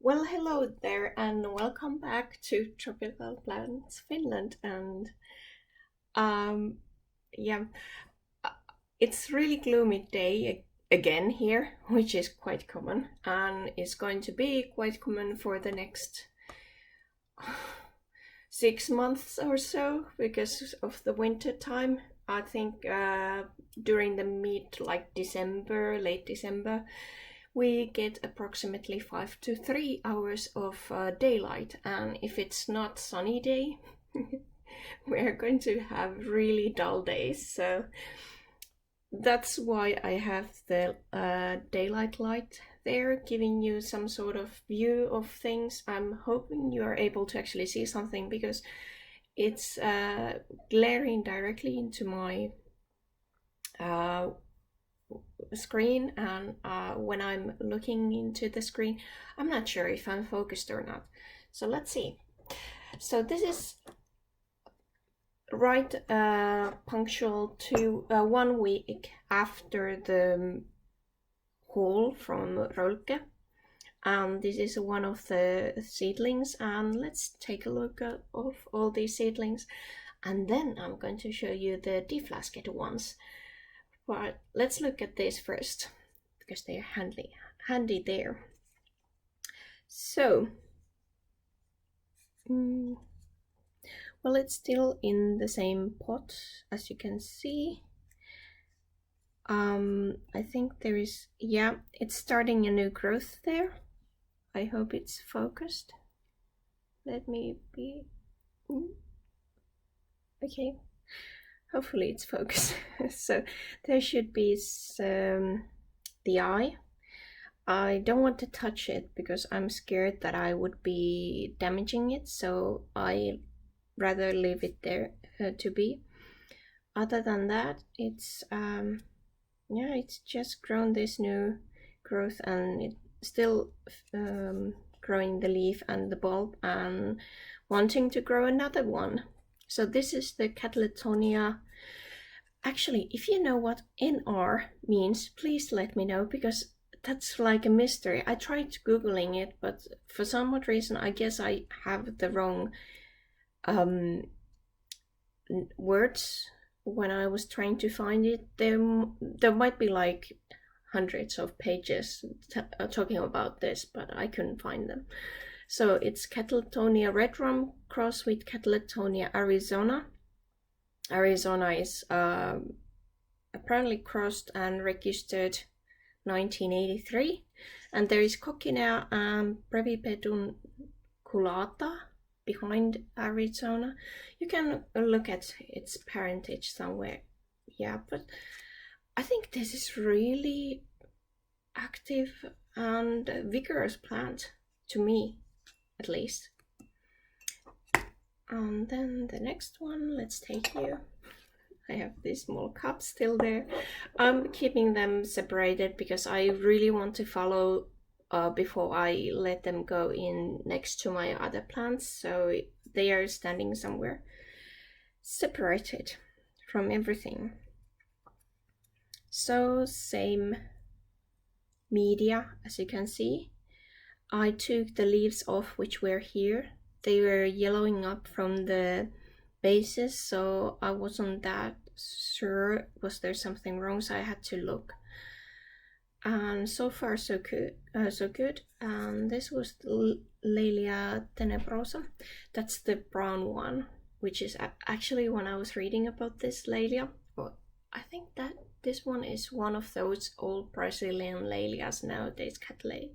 Well, hello there, and welcome back to Tropical Plants Finland. And um, yeah, uh, it's really gloomy day again here, which is quite common, and is going to be quite common for the next 6 months or so because of the winter time. I think during the December, late December, we get approximately 5 to 3 hours of daylight, and if it's not sunny day, we're going to have really dull days. So that's why I have the daylight light there, giving you some sort of view of things. I'm hoping you are able to actually see something because it's glaring directly into my screen, and when I'm looking into the screen, I'm not sure if I'm focused or not. So let's see. So this is right punctual to 1 week after the haul from Rolke, and this is one of the seedlings, and let's take a look at all these seedlings, and then I'm going to show you the deflasked ones. But let's look at this first because they are handy there. So well, it's still in the same pot, as you can see. I think there is, yeah, it's starting a new growth there. I hope it's focused. Let me be, okay, hopefully it's focused. So there should be the eye. I don't want to touch it because I'm scared that I would be damaging it, so I rather leave it there to be. Other than that, it's yeah, it's just grown this new growth, and it's still growing the leaf and the bulb and wanting to grow another one. So this is the Cattleytonia. Actually, if you know what NR means, please let me know, because that's like a mystery. I tried Googling it, but for some odd reason, I guess I have the wrong words when I was trying to find it. There might be like hundreds of pages talking about this, but I couldn't find them. So it's Cattleytonia red rum cross with Cattleytonia Arizona. Arizona is apparently crossed and registered 1983, and there is Coccinea and Brevipedunculata behind Arizona. You can look at its parentage somewhere. Yeah, but I think this is really active and vigorous plant, to me at least. And then the next one, let's take you. I have these small cups still there. I'm keeping them separated because I really want to follow before I let them go in next to my other plants, so they are standing somewhere separated from everything. So same media, as you can see. I took the leaves off which were here. They were yellowing up from the bases, so I wasn't that sure was there something wrong, so I had to look. And so far so good. And this was the Laelia tenebrosa. That's the brown one, which is actually, when I was reading about this Laelia, well, I think that this one is one of those old Brazilian Laelias nowadays, Cattleyya.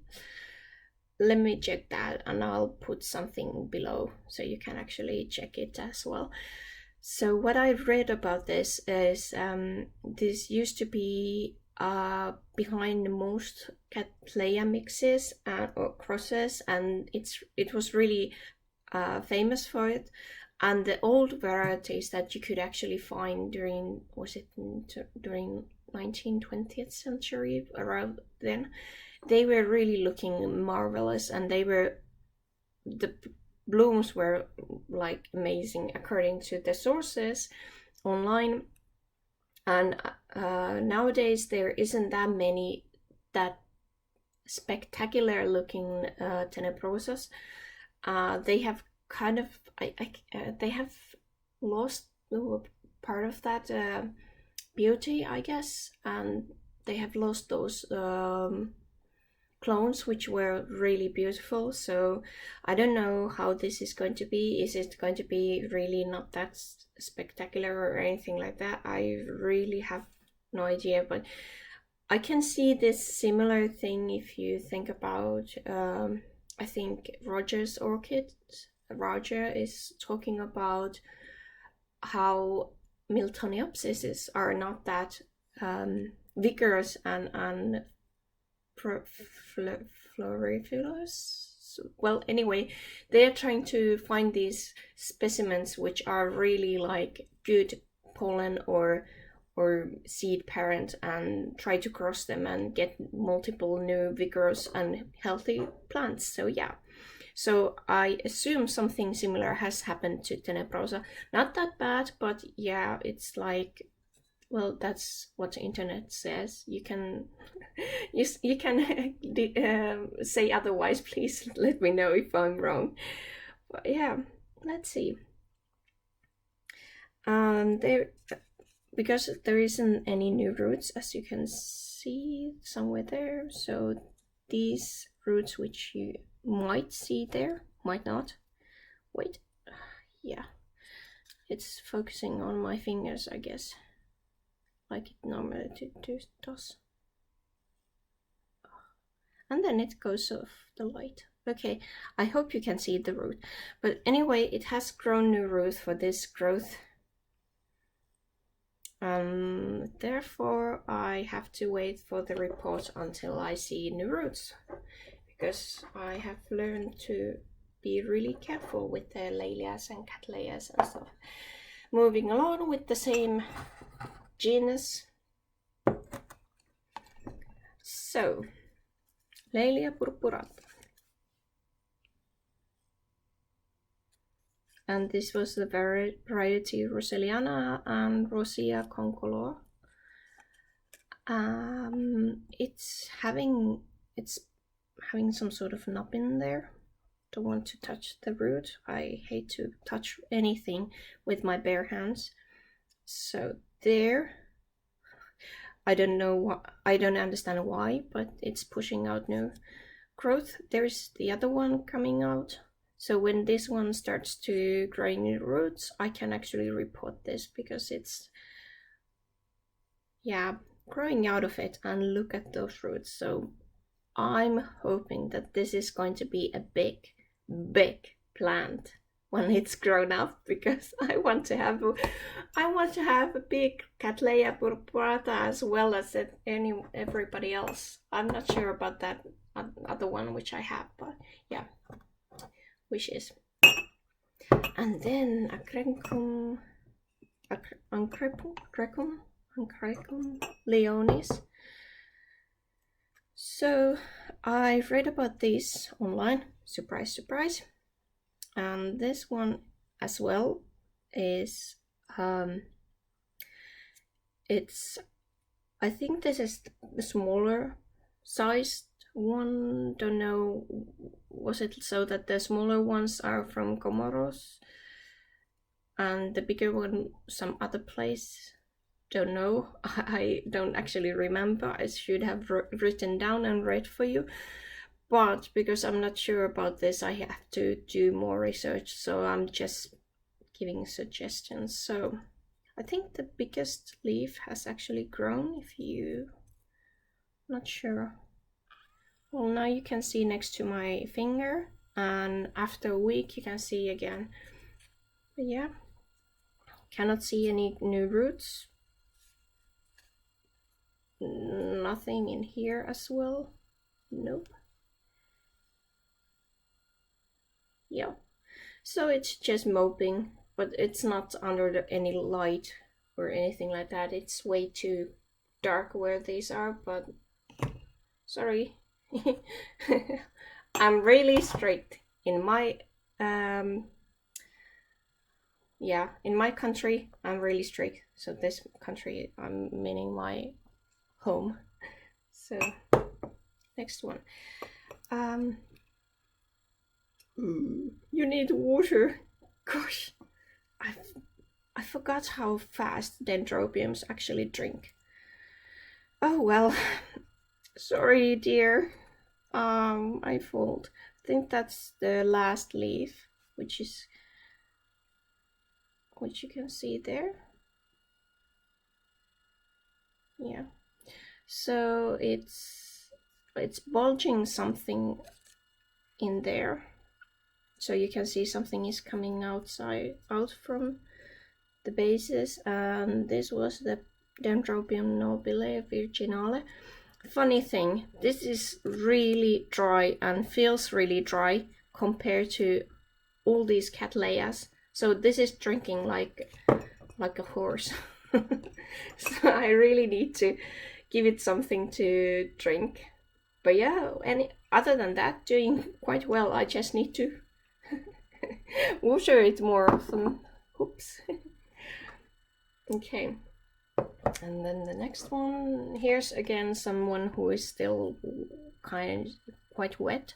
Let me check that, and I'll put something below so you can actually check it as well. So what I've read about this is this used to be behind most Cattleya mixes or crosses, and it was really famous for it. And the old varieties that you could actually find during 19th century, around then, they were really looking marvelous, and the blooms were like amazing according to the sources online. And nowadays there isn't that many that spectacular looking tenebrosas. They have kind of they have lost part of that beauty, I guess, and they have lost those clones which were really beautiful. So I don't know how this is going to be. Is it going to be really not that spectacular or anything like that? I really have no idea, but I can see this similar thing if you think about I think Roger's orchid. Roger is talking about how Miltoniopsis are not that vigorous and floriferous. Well, anyway, they are trying to find these specimens which are really like good pollen or seed parent and try to cross them and get multiple new vigorous and healthy plants. So yeah, so I assume something similar has happened to tenebrosa. Not that bad, but yeah, it's like, well, that's what the internet says. You can you can say otherwise. Please let me know if I'm wrong. But yeah, let's see. Because there isn't any new roots, as you can see somewhere there. So these roots which you might see there, might not. Wait, yeah, it's focusing on my fingers, I guess, like it normally does. And then it goes off the light. Okay, I hope you can see the root. But anyway, it has grown new roots for this growth. Therefore, I have to wait for the report until I see new roots, because I have learned to be really careful with the Laelias and Cattleyas and stuff. Moving along with the same genus. So, Laelia purpurata. And this was the variety russeliana and rosea-concolor. It's having some sort of knob in there. Don't want to touch the root. I hate to touch anything with my bare hands. So there, I don't know what, I don't understand why, but it's pushing out new growth. There's the other one coming out. So when this one starts to grow new roots, I can actually report this, because it's, yeah, growing out of it, and look at those roots. So I'm hoping that this is going to be a big plant when it's grown up, because I want to have a big Cattleya purpurata as well as everybody else. I'm not sure about that other one which I have, but yeah, wishes. And then Angraecum leonis. So I read about these online, surprise, surprise. And this one as well is, it's, I think this is the smaller sized one. Don't know, was it so that the smaller ones are from Comoros and the bigger one some other place? Don't know. I don't actually remember. I should have written down and read for you, but because I'm not sure about this, I have to do more research, so I'm just giving suggestions. So I think the biggest leaf has actually grown, if you not sure. Well, now you can see next to my finger, and after a week you can see again. But yeah, cannot see any new roots. Nothing in here as well. Nope. Yeah, so it's just moping, but it's not under any light or anything like that. It's way too dark where these are, but sorry. I'm really strict in my yeah, in my country I'm really strict. So this country, I'm meaning my home. So next one. You need water. Gosh, I forgot how fast Dendrobiums actually drink. Oh well, sorry dear. My fault. I think that's the last leaf, which you can see there. Yeah. So it's bulging something in there. So you can see something is coming out from the bases, and this was the Dendrobium nobile virginale. Funny thing, this is really dry and feels really dry compared to all these Cattleyas. So this is drinking like a horse. So I really need to give it something to drink. But yeah, other than that, doing quite well. I just need to water it more often. Oops. Okay. And then the next one, here's again someone who is still quite wet.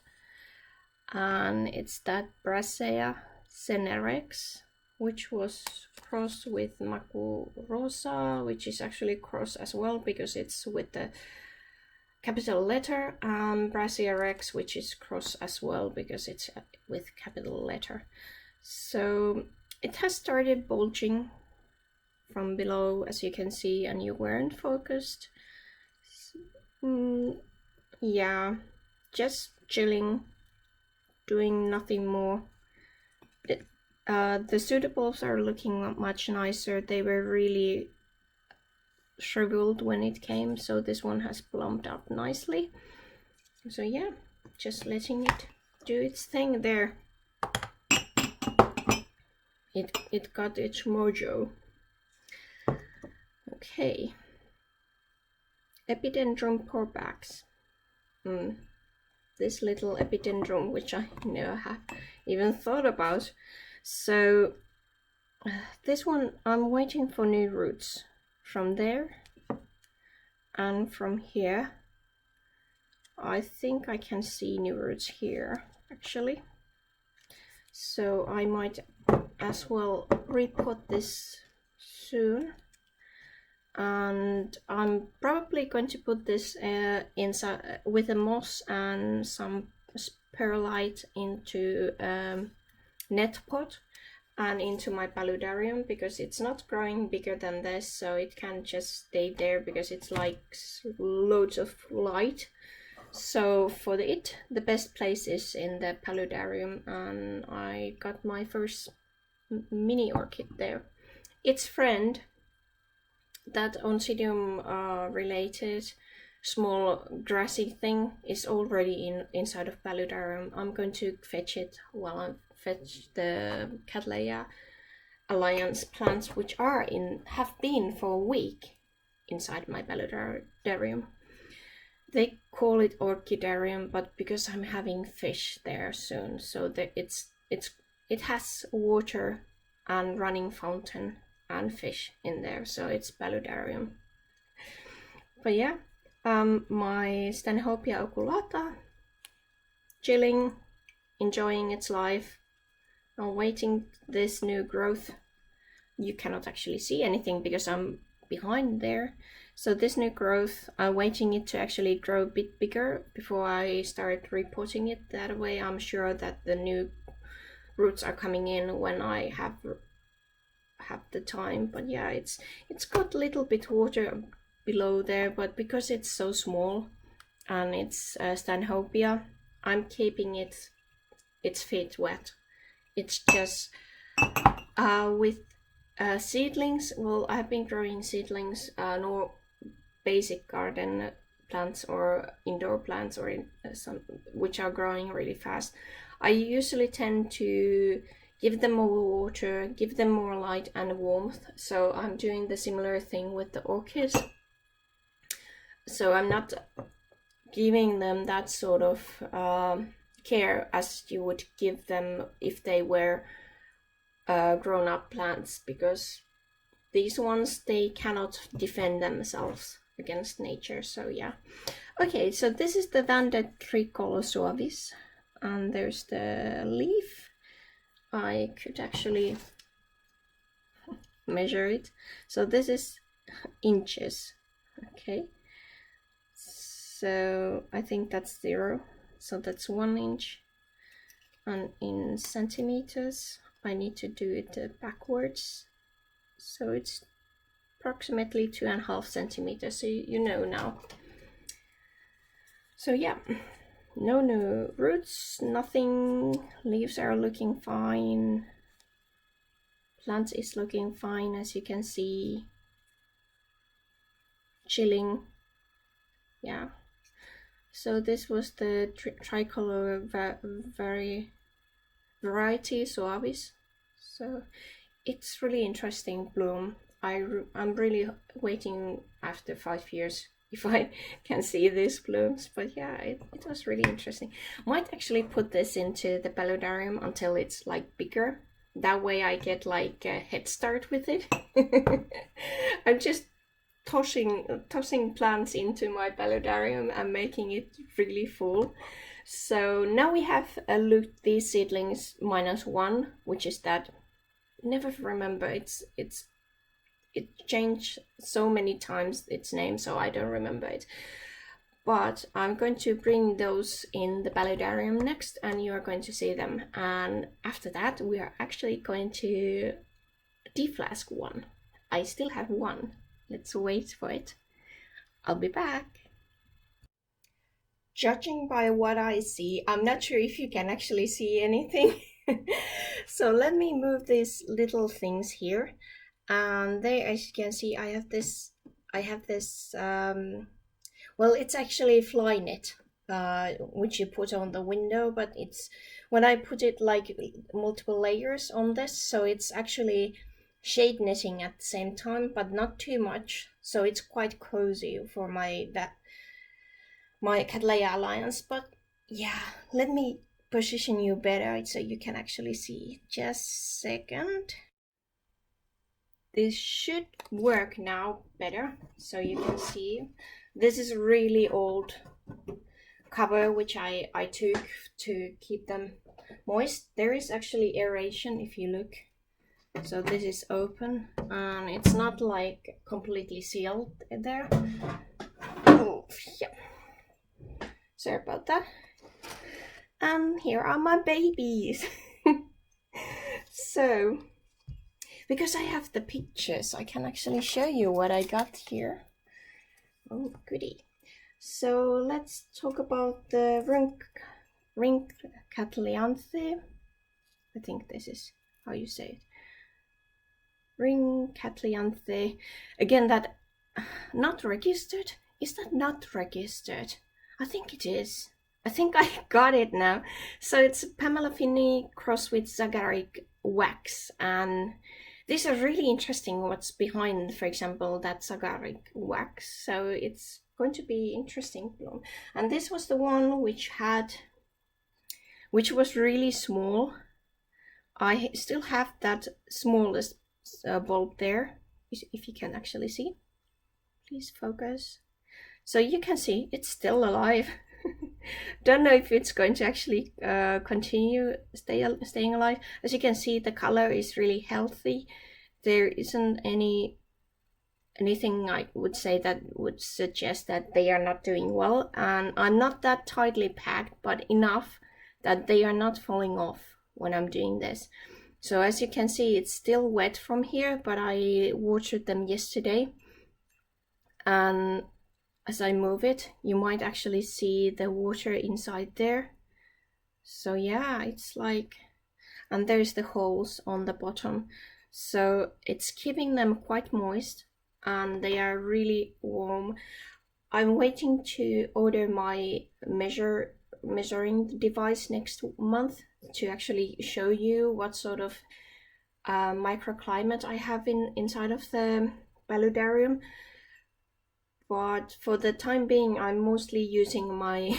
And it's that Brassia Senne Rex, which was crossed with Macurosa, which is actually crossed as well because it's with the capital letter, and Brassia Rex, which is crossed as well because it's with capital letter. So it has started bulging from below, as you can see, and you weren't focused. Yeah, just chilling, doing nothing more. The pseudopods are looking much nicer. They were really shriveled when it came, so this one has plumped up nicely. So yeah, just letting it do its thing there. It got its mojo. Okay. Epidendrum porpax. This little epidendrum, which I never have even thought about. So this one, I'm waiting for new roots from there and from here. I think I can see new roots here actually. So I might as well repot this soon. And I'm probably going to put this inside with a moss and some perlite into net pot and into my paludarium, because it's not growing bigger than this, so it can just stay there because it's like loads of light. So for the best place is in the paludarium, and I got my first mini orchid there. Its friend, that Oncidium related small grassy thing, is already inside of paludarium. I'm going to fetch it while I fetch the Cattleyya alliance plants, which have been for a week inside my paludarium. They call it orchidarium, but because I'm having fish there soon, so that it has water and running fountain and fish in there, so it's paludarium. But yeah, my Stanhopea oculata, chilling, enjoying its life, awaiting this new growth. You cannot actually see anything because I'm behind there. So this new growth, I'm waiting it to actually grow a bit bigger before I start repotting it. That way I'm sure that the new roots are coming in when I have the time. But yeah, it's got a little bit water below there, but because it's so small and it's Stanhopea, I'm keeping its feet wet. It's just with seedlings. Well, I've been growing seedlings, nor basic garden plants or indoor plants, or some which are growing really fast. I usually tend to give them more water, give them more light and warmth. So I'm doing the similar thing with the orchids. So I'm not giving them that sort of care as you would give them if they were grown-up plants, because these ones, they cannot defend themselves against nature. So yeah, Okay, so this is the Vanda tricolor suavis, and there's the leaf. I could actually measure it. So this is inches. Okay, so I think that's 0, so that's 1 inch. And in centimeters I need to do it backwards, so it's approximately 2.5 centimeters, so you know now. So yeah, no new roots, nothing. Leaves are looking fine, plant is looking fine, as you can see, chilling. Yeah, so this was the tricolor variety suavis. So it's really interesting bloom. I'm really waiting after 5 years if I can see these blooms, but yeah, it was really interesting. Might actually put this into the paludarium until it's like bigger. That way I get like a head start with it. I'm just tossing plants into my paludarium and making it really full. So now we have looked these seedlings -1, which is that, never remember, it changed so many times its name, so I don't remember it. But I'm going to bring those in the paludarium next, and you are going to see them. And after that, we are actually going to deflask one. I still have one. Let's wait for it. I'll be back. Judging by what I see, I'm not sure if you can actually see anything. So let me move these little things here. And there, as you can see, I have this well, it's actually fly net, which you put on the window, but it's, when I put it like multiple layers on this, so it's actually shade netting at the same time, but not too much, so it's quite cozy for my Cattleya alliance. But yeah, let me position you better so you can actually see. Just a second. This should work now better, so you can see. This is really old cover which I took to keep them moist. There is actually aeration if you look. So this is open, and it's not like completely sealed there. Oh yeah, sorry about that. And here are my babies. So because I have the pictures, I can actually show you what I got here. Oh, goody. So let's talk about the Rhyncholaeliocattleya. I think this is how you say it. Rhyncholaeliocattleya. Again, that not registered. Is that not registered? I think it is. I think I got it now. So it's Pamela Finney crossed with Sagarik wax, and these are really interesting what's behind, for example, that Sagarik wax. So it's going to be interesting bloom. And this was the one which was really small. I still have that smallest bulb there, if you can actually see. Please focus. So you can see it's still alive. Don't know if it's going to actually continue staying alive. As you can see, the color is really healthy. There isn't anything I would say that would suggest that they are not doing well, and I'm not that tightly packed, but enough that they are not falling off when I'm doing this. So as you can see, it's still wet from here, but I watered them yesterday, and as I move it, you might actually see the water inside there. So yeah, it's like, and there's the holes on the bottom, so it's keeping them quite moist, and they are really warm. I'm waiting to order my measuring device next month to actually show you what sort of microclimate I have inside of the paludarium. But for the time being, I'm mostly using my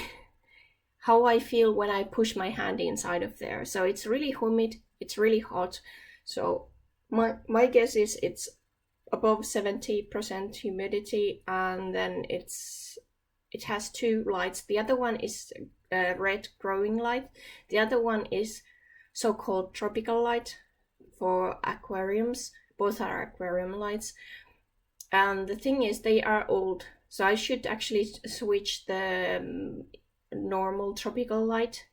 how I feel when I push my hand inside of there. So it's really humid, it's really hot. So my guess is it's above 70% humidity, and then it's it has two lights. The other one is red growing light. The other one is so-called tropical light for aquariums. Both are aquarium lights. And the thing is, they are old. So I should actually switch the normal tropical light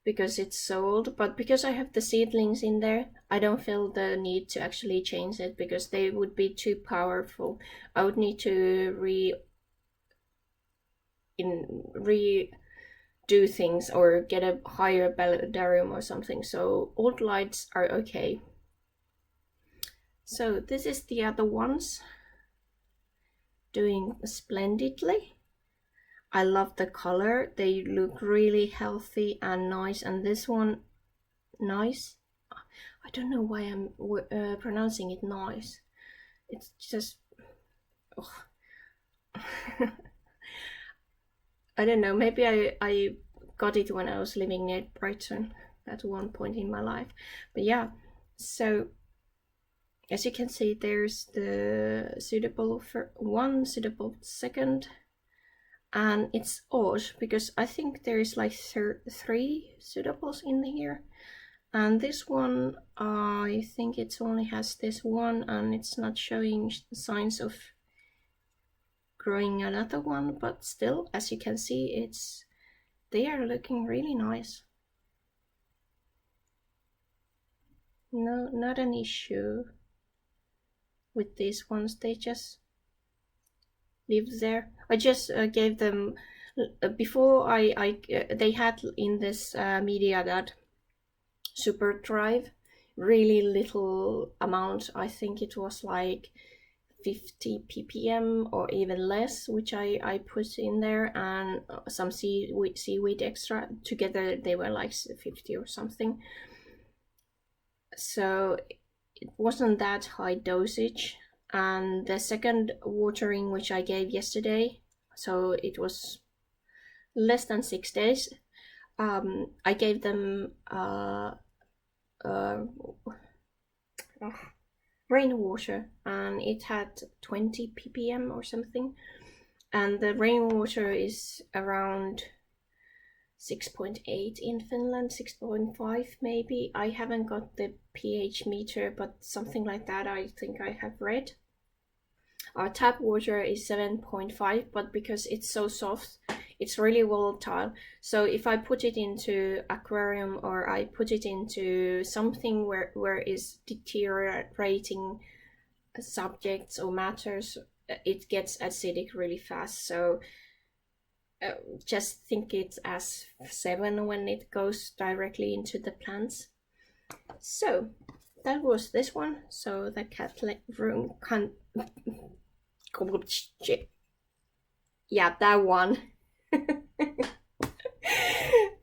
because it's so old. But because I have the seedlings in there, I don't feel the need to actually change it because they would be too powerful. I would need to redo things or get a higher Epidendrum or something. So old lights are okay. So this is the other ones, doing splendidly. I love the color. They look really healthy and nice. And this one, nice. I don't know why I'm pronouncing it nice. It's just, I don't know. Maybe I got it when I was living near Brighton at one point in my life. But yeah, so as you can see, there's the suitable for one, suitable second, and it's odd because I think there is like 3 suitables in here, and this one I think it only has this one, and it's not showing signs of growing another one. But still, as you can see, they are looking really nice. No, not an issue with these ones. They just live there. I just gave them before they had in this media that super drive, really little amount. I think it was like 50 ppm or even less, which I put in there, and some seaweed extra. Together they were like 50 or something. So it wasn't that high dosage. And the second watering, which I gave yesterday, so it was less than 6 days, I gave them rainwater, and it had 20 ppm or something, and the rainwater is around 6.8 in Finland, 6.5 maybe. I haven't got the pH meter, but something like that I think I have read. Our tap water is 7.5, but because it's so soft, it's really volatile. So if I put it into aquarium or I put it into something where is deteriorating subjects or matters, it gets acidic really fast. So just think it's as 7 when it goes directly into the plants. So that was this one. So the Cattleytonia yeah, that one.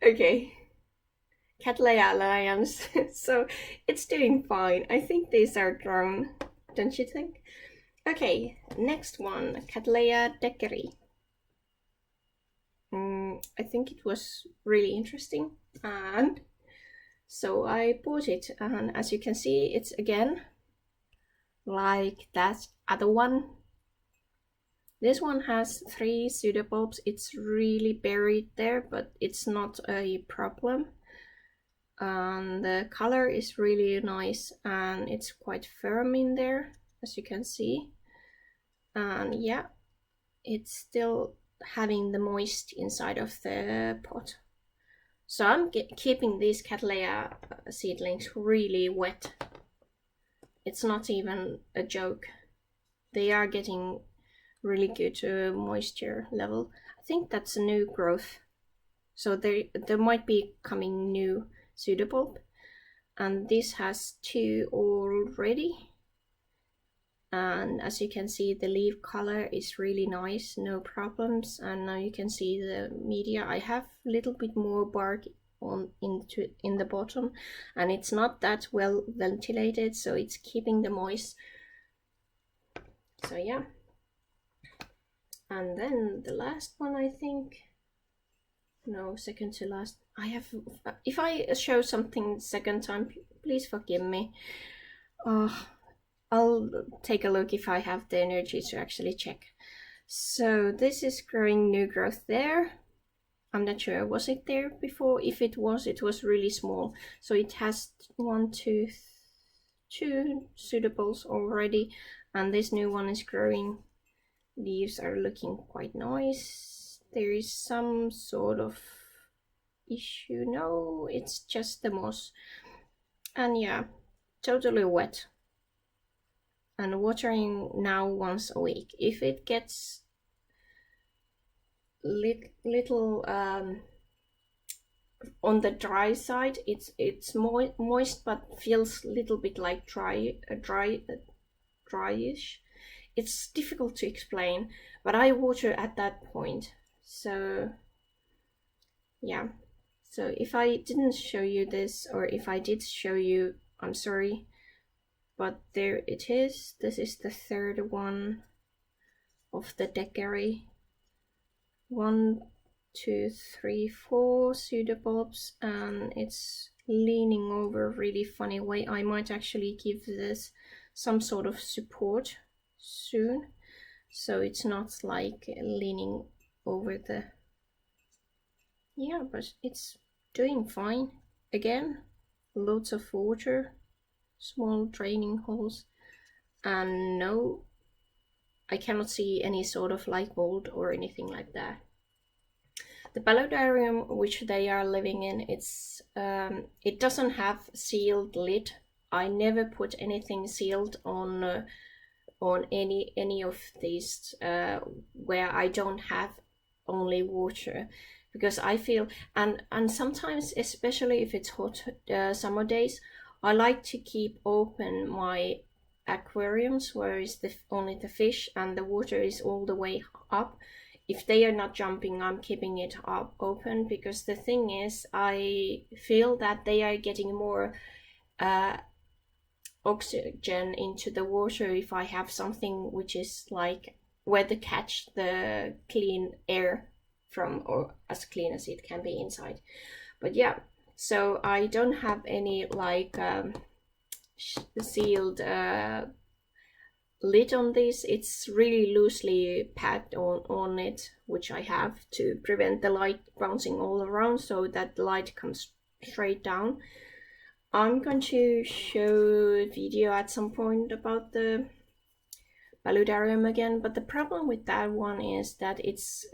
Okay, Cattleyya Alliance. So it's doing fine. I think these are grown, don't you think? Okay, next one, Cattleya deckeri. I think it was really interesting, and so I bought it, and as you can see, it's again like that other one. This one has 3 pseudobulbs. It's really buried there, but it's not a problem. And the color is really nice, and it's quite firm in there, as you can see. And yeah, it's still having the moist inside of the pot. So I'm keeping these Cattleya seedlings really wet. It's not even a joke. They are getting really good moisture level. I think that's a new growth. So there might be coming new pseudobulb. And this has 2 already. And as you can see, the leaf color is really nice, no problems. And now you can see the media. I have a little bit more bark in the bottom, and it's not that well ventilated, so it's keeping the moist. So yeah. And then the last one, I think, no, second to last. I have, if I show something second time, please forgive me. I'll take a look if I have the energy to actually check. So this is growing new growth there. I'm not sure, was it there before? If it was really small. So it has 1, 2, 2 suitables already, and this new one is growing. Leaves are looking quite nice. There is some sort of issue. No, it's just the moss. And yeah, totally wet. And watering now once a week. If it gets little on the dry side, it's moist but feels a little bit like dryish. It's difficult to explain, but I water at that point. So yeah, so if I didn't show you this, or if I did show you, I'm sorry, but there it is. This is the third one of the deckeri. 1, 2, 3, 4 pseudobulbs, and it's leaning over a really funny way. I might actually give this some sort of support soon, so it's not like leaning over the, yeah, but it's doing fine. Again, loads of water, small draining holes, and no, I cannot see any sort of like mold or anything like that. The paludarium which they are living in, it doesn't have sealed lid. I never put anything sealed on any of these where I don't have only water, because I feel, and sometimes, especially if it's hot summer days, I like to keep open my aquariums where is only the fish and the water is all the way up. If they are not jumping, I'm keeping it up open, because the thing is, I feel that they are getting more oxygen into the water if I have something which is like where to catch the clean air from, or as clean as it can be inside. But yeah, so I don't have any like sealed lid on this. It's really loosely packed on it, which I have to prevent the light bouncing all around, so that the light comes straight down. I'm going to show a video at some point about the paludarium again, but the problem with that one is that it's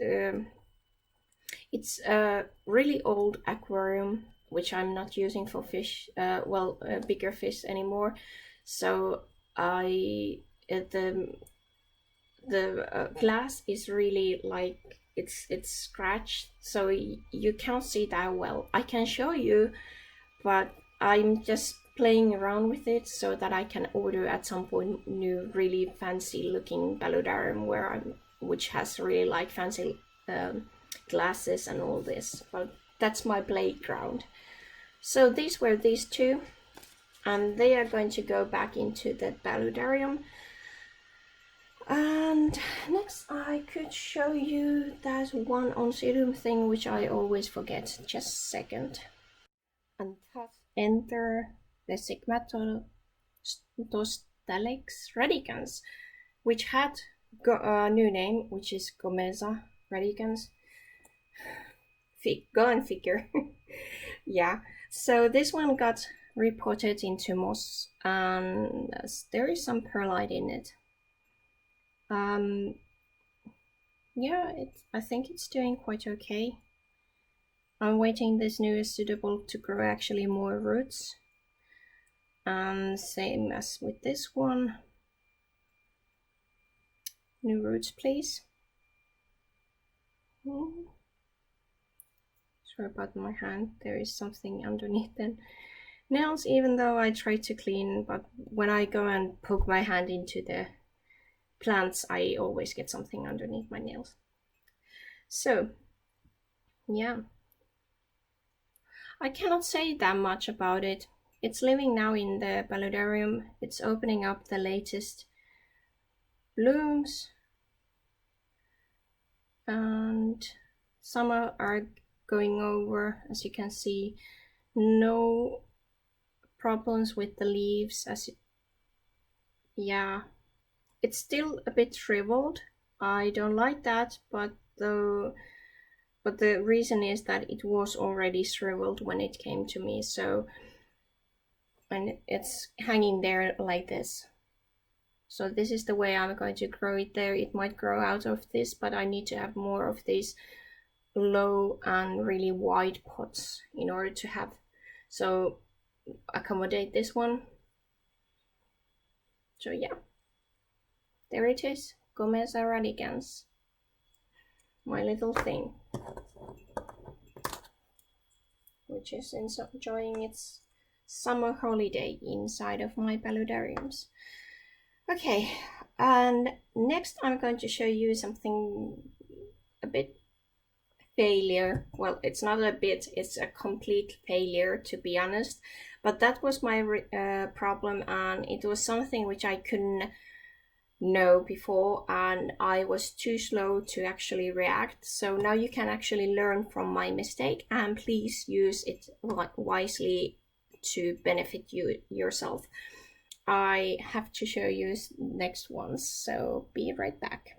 a really old aquarium which I'm not using for fish, bigger fish anymore. So the glass is really like it's scratched, so you can't see that well. I can show you, but I'm just playing around with it so that I can order at some point new really fancy looking paludarium which has really like fancy glasses and all this. But that's my playground. So these were these two, and they are going to go back into the paludarium. And next I could show you that one oncidium thing which I always forget. Just a second. And thus enter the Sigmatostalex radicans, which had got a new name, which is Gomesa Radicans. Go and figure. Yeah, so this one got reported into moss, and there is some perlite in it. Yeah, I think it's doing quite okay. I'm waiting this new suitable to grow actually more roots. Same as with this one. New roots, please. Sorry about my hand, there is something underneath the nails, even though I try to clean, but when I go and poke my hand into the plants, I always get something underneath my nails. So, yeah. I cannot say that much about it. It's living now in the paludarium. It's opening up the latest blooms. And some are going over, as you can see. No problems with the leaves, yeah, it's still a bit shriveled, I don't like that, but the reason is that it was already shriveled when it came to me, so, and it's hanging there like this. So this is the way I'm going to grow it there. It might grow out of this, but I need to have more of these low and really wide pots in order to have, so accommodate this one. So yeah, there it is, Gomesa Radicans, my little thing, which is enjoying its summer holiday inside of my paludariums. Okay, and next I'm going to show you something a bit failure. Well, it's not a bit, it's a complete failure, to be honest, but that was my problem, and it was something which I couldn't know before, and I was too slow to actually react. So now you can actually learn from my mistake, and please use it wisely to benefit yourself. I have to show you next ones, so be right back.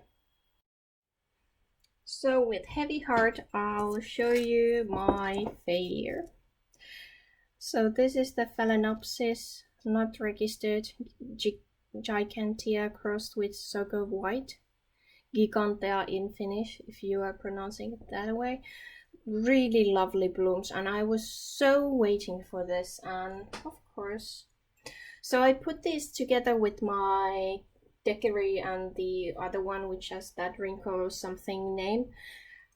So with heavy heart, I'll show you my failure. So this is the Phalaenopsis, not registered, Gigantea crossed with Sogo White, Gigantea in Finnish, if you are pronouncing it that way. Really lovely blooms, and I was so waiting for this, and of course. So I put these together with my deckeri and the other one, which has that Rhyncholaeliocattleya something name,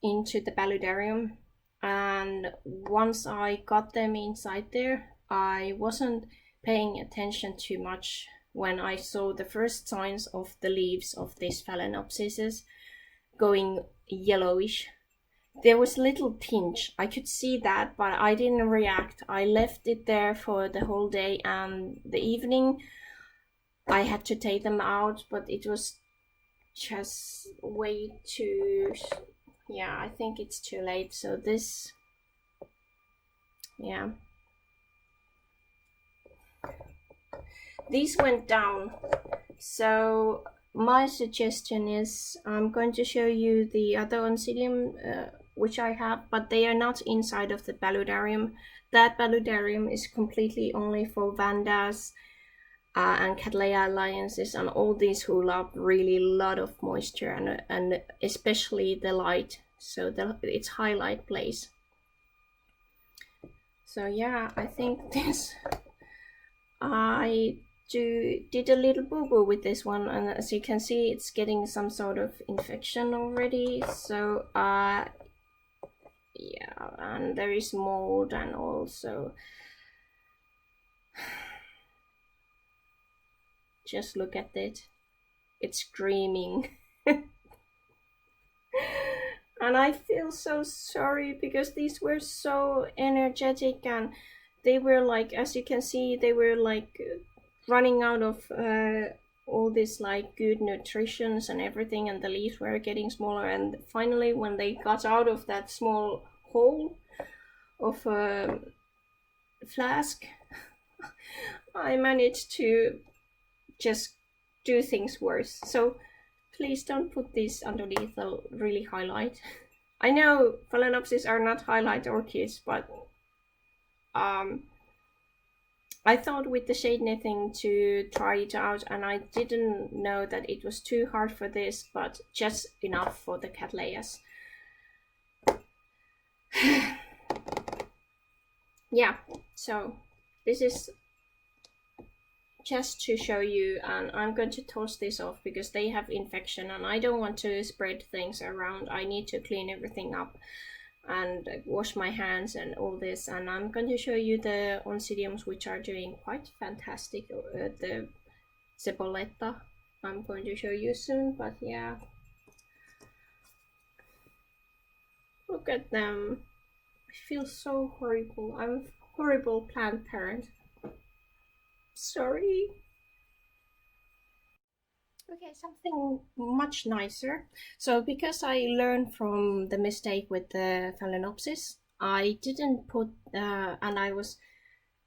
into the paludarium. And once I got them inside there, I wasn't paying attention too much when I saw the first signs of the leaves of these Phalaenopsises going yellowish. There was a little tinge, I could see that, but I didn't react. I left it there for the whole day, and the evening I had to take them out, but it was just way too, yeah, I think it's too late. So this, yeah, these went down. So my suggestion is I'm going to show you the other oncidium which I have, but they are not inside of the paludarium. That paludarium is completely only for Vandas and Cattleya alliances and all these who love really a lot of moisture and especially the light, so its highlight place. So yeah, I think this, I did a little boo-boo with this one, and as you can see it's getting some sort of infection already. So yeah, and there is mold, and also just look at it, it's screaming. And I feel so sorry because these were so energetic, and they were like, as you can see, they were like running out of all this like good nutritions and everything, and the leaves were getting smaller, and finally when they got out of that small hole of a flask, I managed to just do things worse. So please don't put this underneath the really highlight. I know Phalaenopsis are not highlight orchids, but I thought with the shade netting to try it out, and I didn't know that it was too hard for this, but just enough for the Cattleyas. Yeah, so this is just to show you, and I'm going to toss this off because they have infection and I don't want to spread things around. I need to clean everything up and wash my hands and all this, and I'm going to show you the oncidiums which are doing quite fantastic. The cebolleta I'm going to show you soon, but yeah, look at them. I feel so horrible. I'm a horrible plant parent. Sorry. Okay, something much nicer. So because I learned from the mistake with the Phalaenopsis, I didn't put, and I was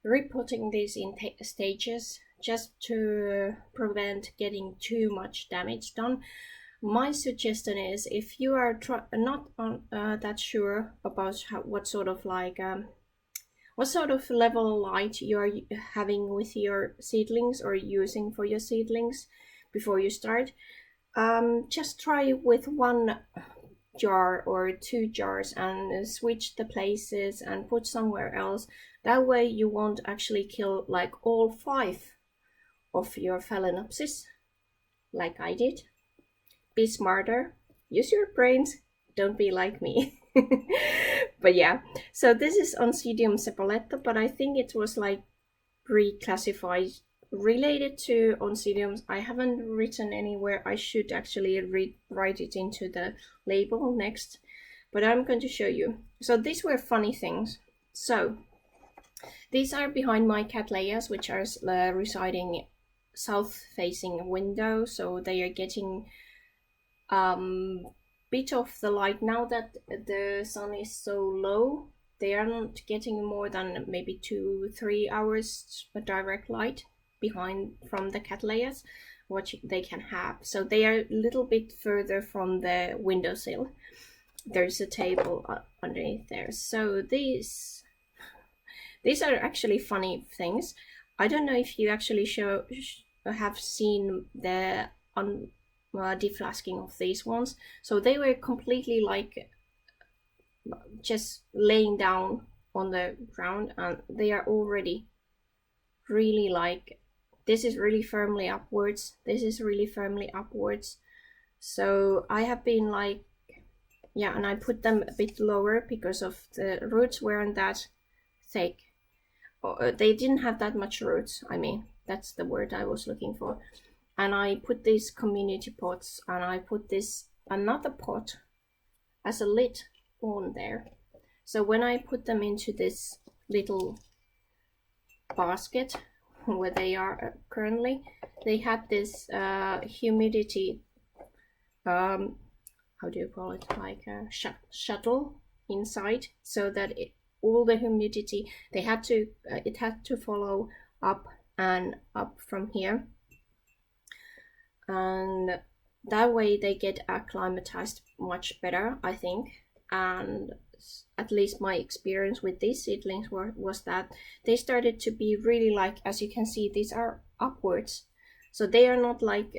repotting these in stages just to prevent getting too much damage done. my suggestion is, if you are not that sure about what sort of level light you are having with your seedlings or using for your seedlings before you start, just try with 1 jar or 2 jars and switch the places and put somewhere else. That way you won't actually kill like all 5 of your phalaenopsis like I did. Be smarter, use your brains, don't be like me. But yeah, so this is Oncidium cebolleta, but I think it was like reclassified related to Oncidiums. I haven't written anywhere. I should actually write it into the label next, but I'm going to show you. So these were funny things. So these are behind my Cattleyas, which are residing south facing window, so they are getting bit of the light. Now that the sun is so low, they are not getting more than maybe 2-3 hours direct light behind from the Cattleyas, what they can have. So they are a little bit further from the windowsill. There's a table underneath there. So these are actually funny things. I don't know if you actually have seen the deflasking of these ones. So they were completely like just laying down on the ground, and they are already really like, this is really firmly upwards, this is really firmly upwards. So I have been like, yeah, and I put them a bit lower because of the roots weren't that thick. They didn't have that much roots, I mean, that's the word I was looking for. And I put these community pots, and I put this another pot as a lid on there. So when I put them into this little basket where they are currently, they had this humidity, how do you call it, like a shuttle inside, so that all the humidity, they had to it had to follow up and up from here, and that way they get acclimatized much better, I think. And at least my experience with these seedlings was that they started to be really like, as you can see, these are upwards, so they are not like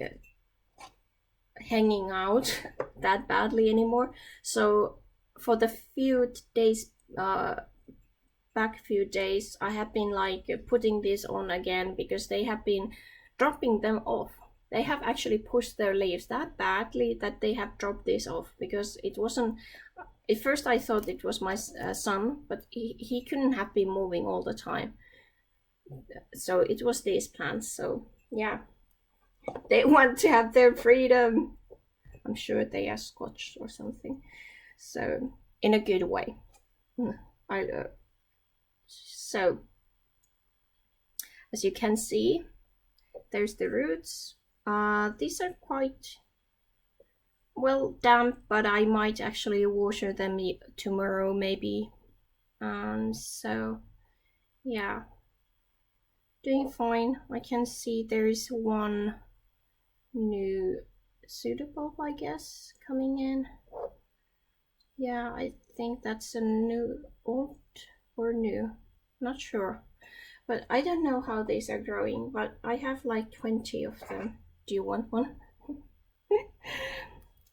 hanging out that badly anymore. So for the few days back few days, I have been like putting this on again, because they have been dropping them off. They have actually pushed their leaves that badly that they have dropped this off, because it wasn't, at first I thought it was my son, but he couldn't have been moving all the time, so it was these plants. So yeah, they want to have their freedom. I'm sure they are Scotch or something, so in a good way. So as you can see, there's the roots. These are quite well damp, but I might actually water them tomorrow maybe. So yeah, doing fine. I can see there is one new suitable, I guess, coming in. Yeah, I think that's a new, old or new, not sure. But I don't know how these are growing, but I have like 20 of them. Do you want one?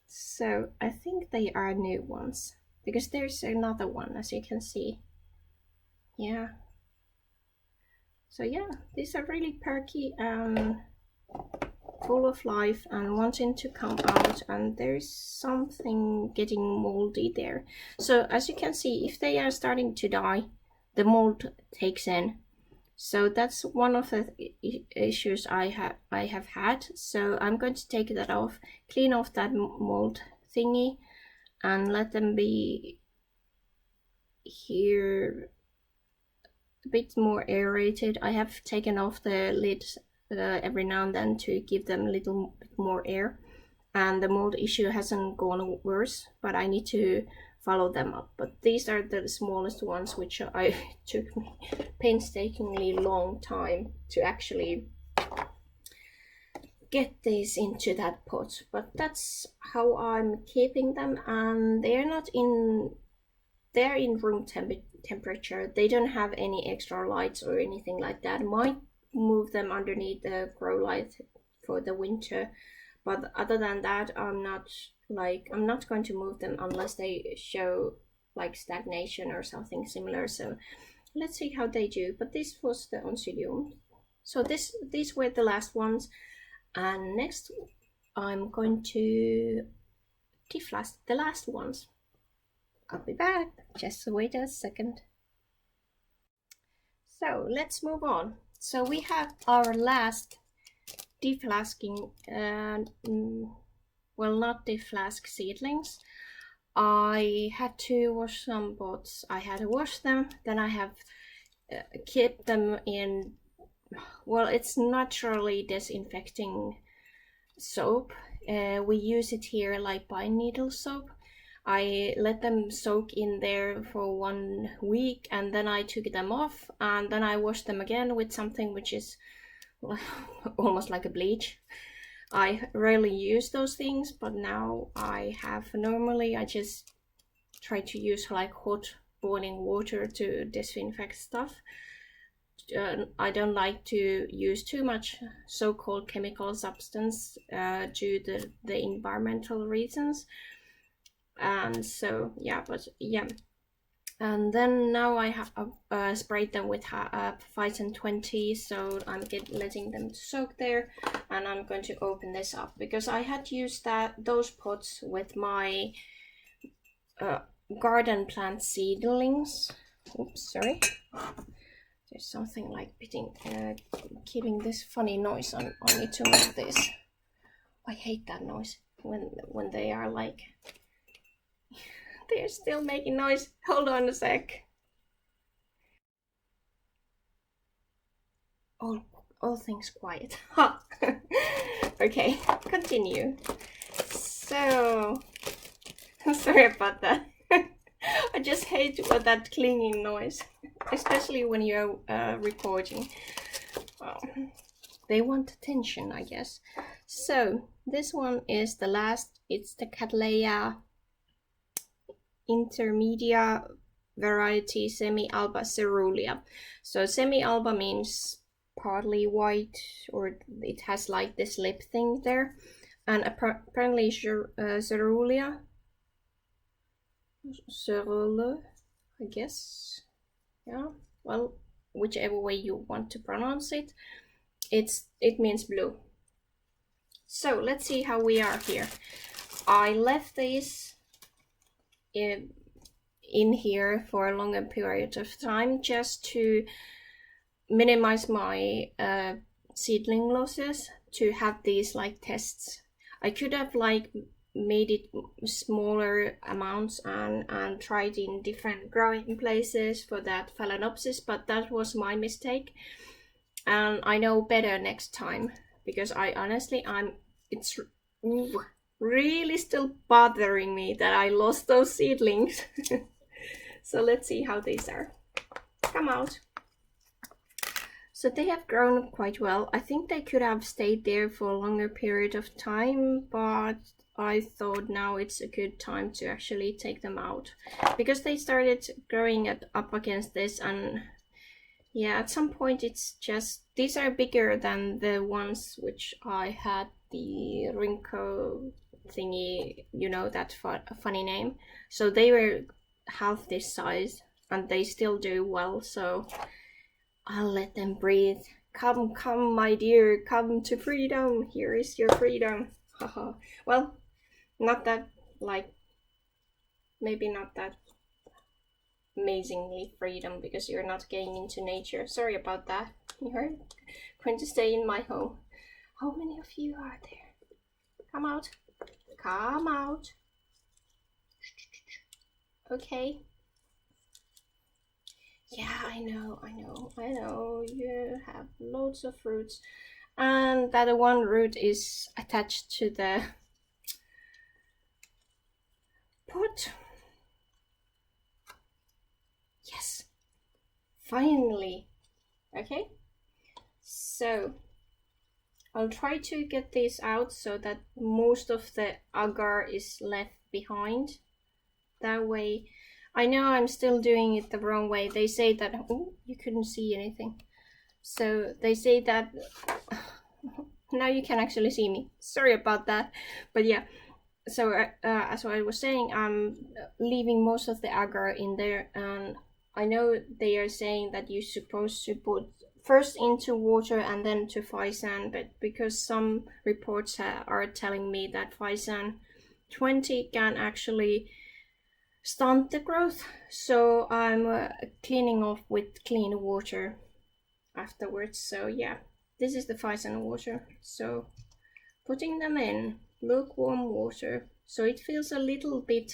So I think they are new ones, because there's another one, as you can see. Yeah. So yeah, these are really perky and full of life and wanting to come out, and there's something getting moldy there. So as you can see, if they are starting to die, the mold takes in. So that's one of the issues I have had. So I'm going to take that off, clean off that mold thingy, and let them be here a bit more aerated. I have taken off the lid every now and then to give them a little bit more air, and the mold issue hasn't gone worse, but I need to follow them up. But these are the smallest ones, which I took me painstakingly long time to actually get these into that pot, but that's how I'm keeping them, and they're in room temperature. They don't have any extra lights or anything like that. I might move them underneath the grow light for the winter, but other than that, I'm not going to move them unless they show like stagnation or something similar. So let's see how they do. But this was the oncidium. So these were the last ones, and next I'm going to deflast the last ones. I'll be back. Just wait a second. So let's move on. So we have our last deflasking, well, not deflask seedlings. I had to wash some pots. I had to wash them. Then I have kept them in, well, it's naturally disinfecting soap. We use it here like pine needle soap. I let them soak in there for 1 week, and then I took them off, and then I washed them again with something which is almost like a bleach. I rarely use those things, but now I have. Normally I just try to use like hot boiling water to disinfect stuff. I don't like to use too much so-called chemical substance due to the environmental reasons. And so yeah, but yeah, and then now I have sprayed them with Phyton 20, so I'm letting them soak there, and I'm going to open this up because I had used those pots with my garden plant seedlings. Oops, sorry. There's something like keeping this funny noise on me to make this. I hate that noise when they are like. They're still making noise. Hold on a sec. All things quiet. Ha! Okay, continue. So, sorry about that. I just hate that clinging noise, especially when you're recording. Well, they want attention, I guess. So, this one is the last. It's the Cattleya intermedia variety semi-alba cerulea. So semi-alba means partly white, or it has like this lip thing there, and apparently cerulea, I guess, yeah, well, whichever way you want to pronounce it, it means blue. So let's see how we are here. I left these in here for a longer period of time just to minimize my seedling losses, to have these like tests. I could have like made it smaller amounts and tried in different growing places for that Phalaenopsis, but that was my mistake, and I know better next time, because it's really still bothering me that I lost those seedlings. So let's see how these are. Come out. So they have grown quite well. I think they could have stayed there for a longer period of time, but I thought now it's a good time to actually take them out, because they started growing up against this, and yeah, at some point it's just, these are bigger than the ones which I had, the Rhyncho thingy, you know, that funny name. So they were half this size, and they still do well, so I'll let them breathe. Come, my dear, come to freedom. Here is your freedom. Haha. Well, not that, like, maybe not that amazingly freedom, because you're not getting into nature. Sorry about that. You're going to stay in my home. How many of you are there? Come out. Come out. Okay. Yeah, I know. You have loads of roots. And that one root is attached to the pot. Yes. Finally. Okay. So I'll try to get this out so that most of the agar is left behind. That way, I know I'm still doing it the wrong way. They say that, oh, you couldn't see anything. So they say that, now you can actually see me. Sorry about that. But yeah, so as I was saying, I'm leaving most of the agar in there. And I know they are saying that you're supposed to put first into water and then to Physan, but because some reports are telling me that Physan 20 can actually stunt the growth, so I'm cleaning off with clean water afterwards. So yeah, this is the Physan water, so putting them in lukewarm water, so it feels a little bit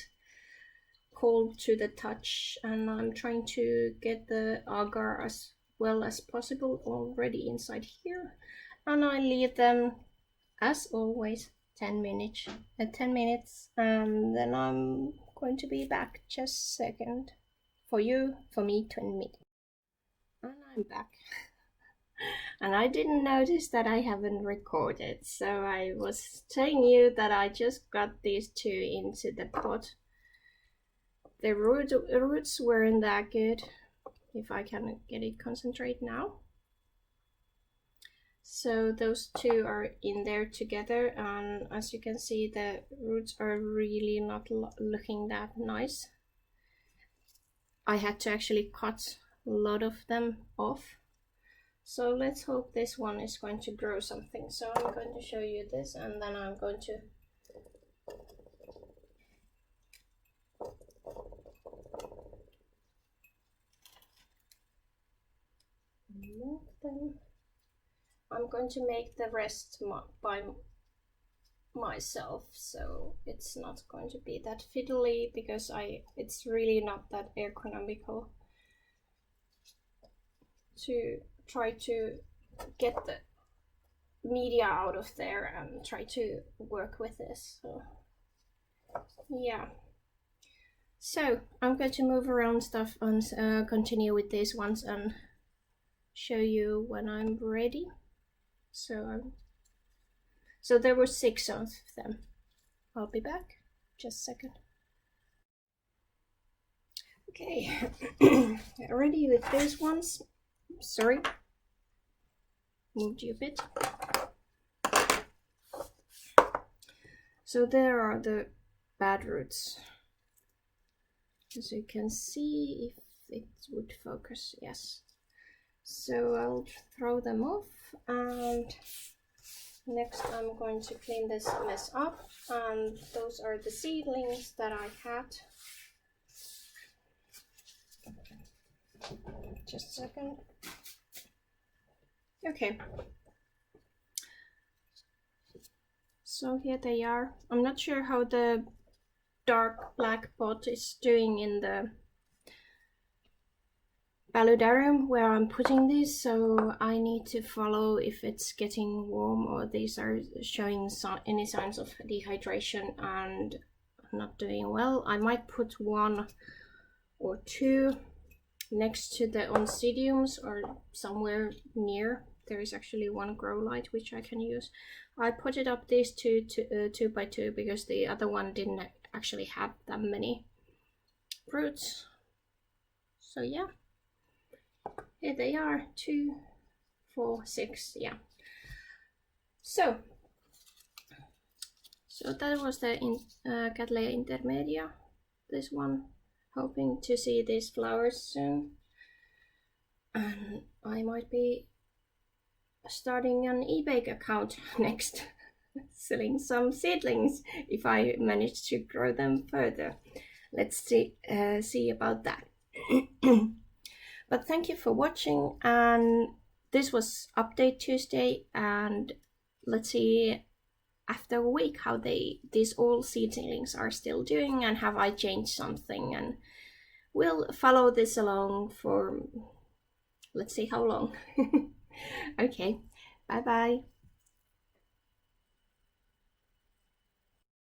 cold to the touch, and I'm trying to get the agar as well as possible already inside here, and I leave them as always 10 minutes, and then I'm going to be back just a second. For you, for me, 20 minutes. And I'm back. And I didn't notice that I haven't recorded, so I was telling you that I just got these two into the pot. The roots weren't that good, if I can get it concentrate now. So those two are in there together, and as you can see, the roots are really not looking that nice. I had to actually cut a lot of them off. So let's hope this one is going to grow something. So I'm going to show you this, and then I'm going to move them. I'm going to make the rest by myself, so it's not going to be that fiddly, because it's really not that economical to try to get the media out of there and try to work with this. So yeah, so I'm going to move around stuff and continue with these ones and show you when I'm ready. So there were 6 of them. I'll be back just a second. Okay, ready with these ones. Sorry, moved you a bit. So there are the bad roots. As you can see, if it would focus, yes. So I'll throw them off, and next I'm going to clean this mess up, and those are the seedlings that I had. Just a second. Okay. So here they are. I'm not sure how the dark black pot is doing in the paludarium where I'm putting these, so I need to follow if it's getting warm or these are showing any signs of dehydration and not doing well. I might put 1 or 2 next to the oncidiums or somewhere near. There is actually 1 grow light which I can use. I put it up these 2 by 2 because the other one didn't actually have that many roots. So yeah, here they are, 2, 4, 6, yeah. So that was the Cattleya intermedia, this one. Hoping to see these flowers soon, and I might be starting an eBay account next, selling some seedlings if I manage to grow them further. Let's see about that. But thank you for watching, and this was Update Tuesday, and let's see after a week how these all seedlings are still doing, and have I changed something, and we'll follow this along for let's see how long. Okay, bye bye.